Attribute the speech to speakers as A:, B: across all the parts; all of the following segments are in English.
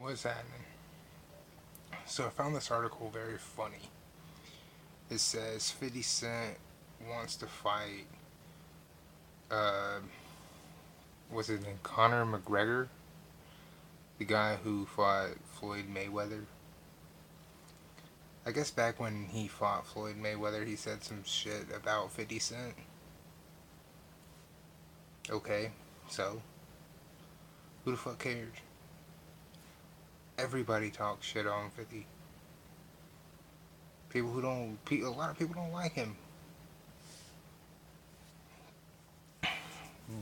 A: What's happening? So I found this article very funny. It says 50 Cent wants to fight, uh, what's his name? Conor McGregor? The guy who fought Floyd Mayweather. I guess back when he fought Floyd Mayweather, he said some shit about 50 Cent. Okay, so who the fuck cares? Everybody talks shit on 50. People who don't, a lot of people don't like him.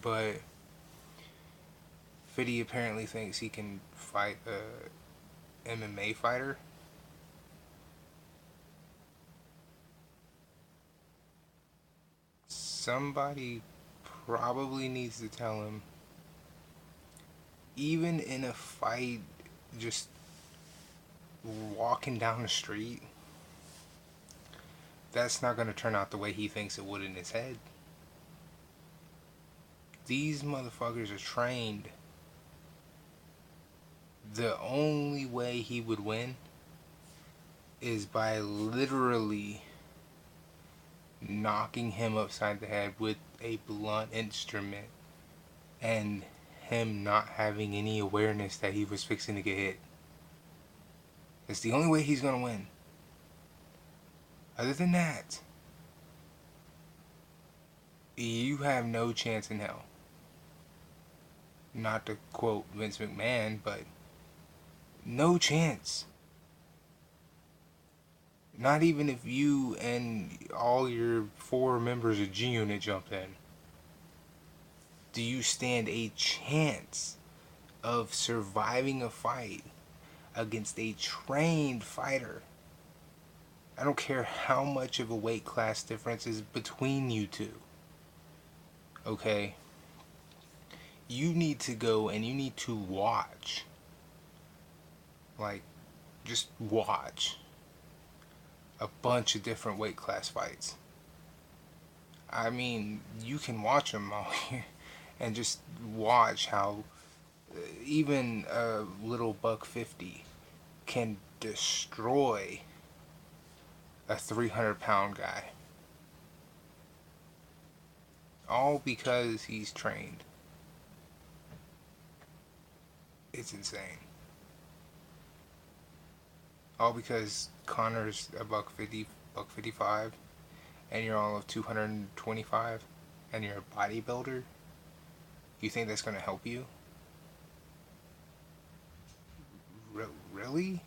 A: But 50 apparently thinks he can fight a MMA fighter. Somebody probably needs to tell him, even in a fight, just walking down the street, that's not going to turn out the way he thinks it would in his head. These motherfuckers are trained. The only way he would win is by literally knocking him upside the head with a blunt instrument and him not having any awareness that he was fixing to get hit. It's the only way he's gonna win. Other than that, you have no chance in hell. Not to quote Vince McMahon, but no chance. Not even if you and all your 4 members of G Unit jumped in. Do you stand a chance of surviving a fight against a trained fighter? I don't care how much of a weight class difference is between you two. Okay? You need to go and you need to watch. Like, just watch a bunch of different weight class fights. I mean, you can watch them all here and just watch how even a little buck 50 can destroy a 300-pound guy. All because he's trained. It's insane. All because Connor's a buck 50, buck 55, and you're all of 225, and you're a bodybuilder. You think that's gonna help you? Really?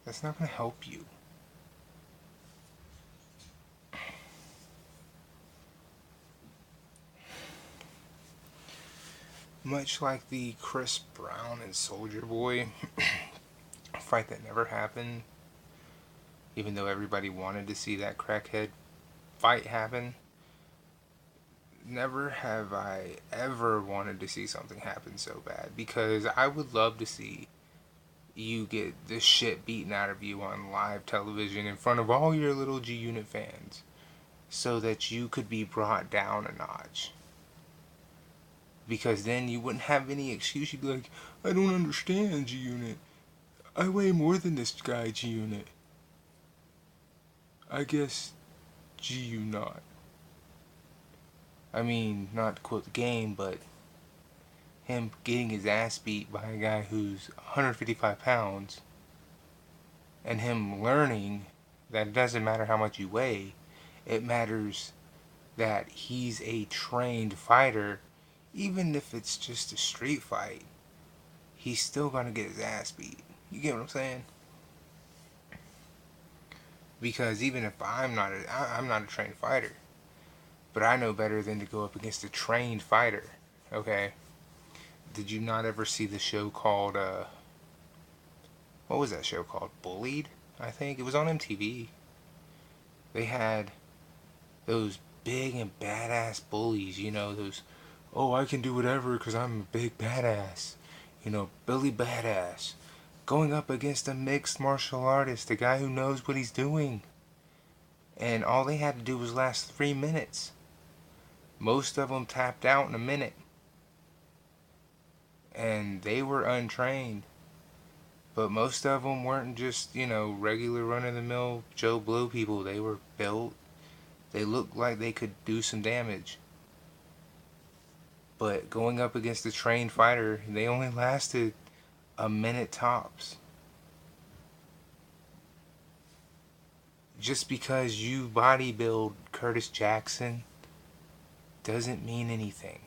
A: That's not gonna help you. Much like the Chris Brown and Soldier Boy fight that never happened, even though everybody wanted to see that crackhead fight happen, never have I ever wanted to see something happen so bad, because I would love to see you get the shit beaten out of you on live television in front of all your little G Unit fans so that you could be brought down a notch. Because then you wouldn't have any excuse. You'd be like, I don't understand, G Unit. I weigh more than this guy, G Unit. I guess G U not. I mean, not to quote the game, but him getting his ass beat by a guy who's 155 pounds and him learning that it doesn't matter how much you weigh, it matters that he's a trained fighter. Even if it's just a street fight, he's still gonna get his ass beat. You get what I'm saying? Because even if I'm not a trained fighter, but I know better than to go up against a trained fighter. Okay. Did you not ever see the show called what was that show called? Bullied, I think. It was on MTV. They had those big and badass bullies, those, oh, I can do whatever because I'm a big badass. Billy Badass. Going up against a mixed martial artist, a guy who knows what he's doing. And all they had to do was last 3 minutes. Most of them tapped out in a minute. and they were untrained. But most of them weren't just, regular run of the mill Joe Blow people. They were built. They looked like they could do some damage. But going up against a trained fighter, they only lasted a minute tops. Just because you bodybuild Curtis Jackson doesn't mean anything.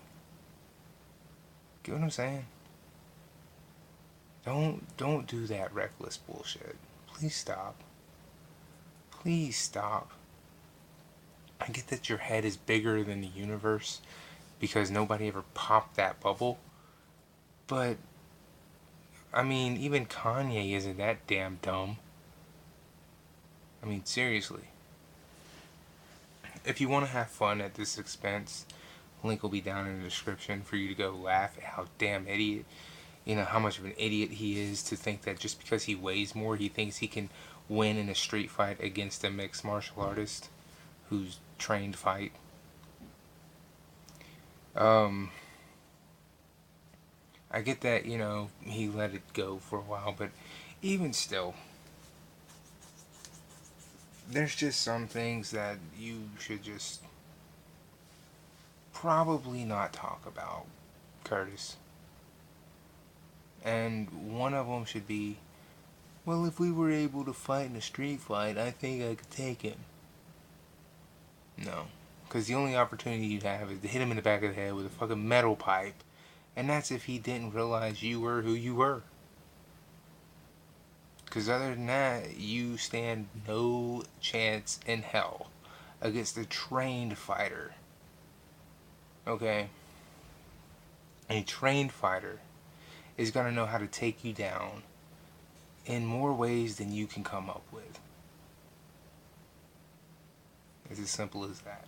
A: Get what I'm saying? Don't do that reckless bullshit. Please stop. Please stop. I get that your head is bigger than the universe because nobody ever popped that bubble. But I mean, even Kanye isn't that damn dumb. I mean, seriously. If you want to have fun at this expense, link will be down in the description for you to go laugh at how damn idiot, how much of an idiot he is to think that just because he weighs more, he thinks he can win in a street fight against a mixed martial artist who's trained fight. I get that, he let it go for a while, but even still, there's just some things that you should just probably not talk about, Curtis. And one of them should be, well, if we were able to fight in a street fight, I think I could take him. No. Because the only opportunity you have is to hit him in the back of the head with a fucking metal pipe. And that's if he didn't realize you were who you were. Because other than that, you stand no chance in hell against a trained fighter. Okay? A trained fighter is going to know how to take you down in more ways than you can come up with. It's as simple as that.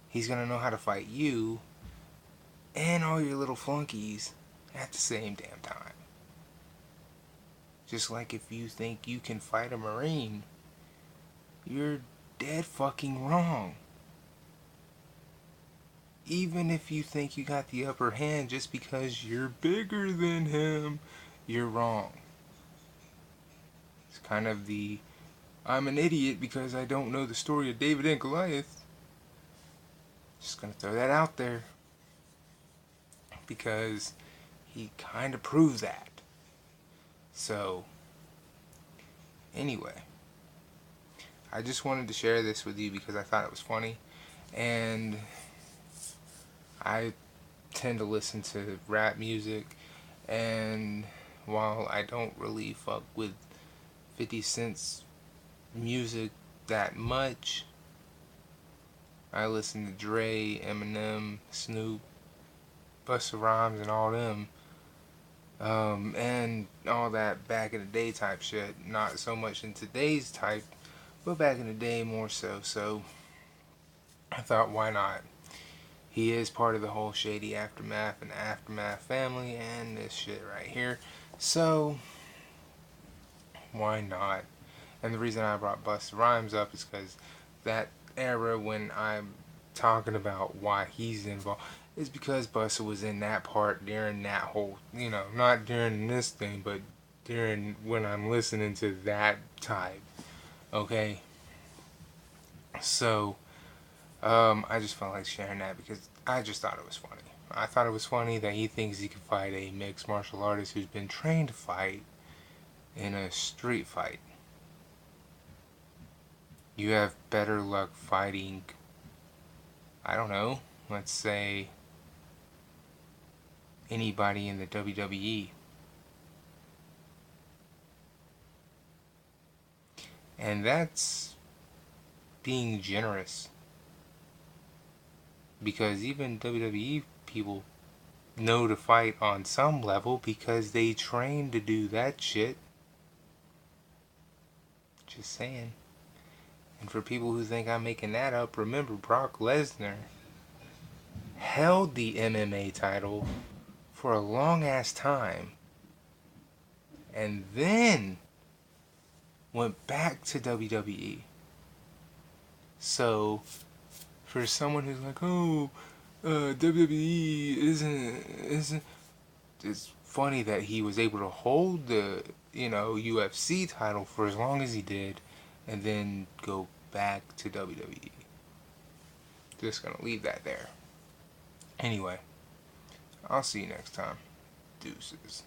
A: He's going to know how to fight you and all your little flunkies at the same damn time. Just like if you think you can fight a Marine, you're dead fucking wrong. Even if you think you got the upper hand just because you're bigger than him, you're wrong. It's kind of the I'm an idiot because I don't know the story of David and Goliath. Just gonna throw that out there. Because he kind of proves that. So, anyway. I just wanted to share this with you because I thought it was funny. And I tend to listen to rap music. And while I don't really fuck with 50 Cent's music that much, I listen to Dre, Eminem, Snoop, Busta Rhymes, and all them. And all that back in the day type shit. Not so much in today's type, but back in the day more so. So I thought, why not? He is part of the whole Shady Aftermath and Aftermath family and this shit right here. So why not? And the reason I brought Busta Rhymes up is because that era when I'm talking about why he's involved is because Busta was in that part during that whole, not during this thing, but during when I'm listening to that type. Okay? So, I just felt like sharing that because I just thought it was funny. I thought it was funny that he thinks he can fight a mixed martial artist who's been trained to fight in a street fight. You have better luck fighting, I don't know, let's say anybody in the WWE. And that's being generous. Because even WWE people know to fight on some level because they train to do that shit. Just saying. And for people who think I'm making that up, remember Brock Lesnar held the MMA title for a long ass time and then went back to WWE. So for someone who's like, oh, WWE isn't it's funny that he was able to hold the, UFC title for as long as he did, and then go back to WWE. Just gonna leave that there. Anyway, I'll see you next time. Deuces.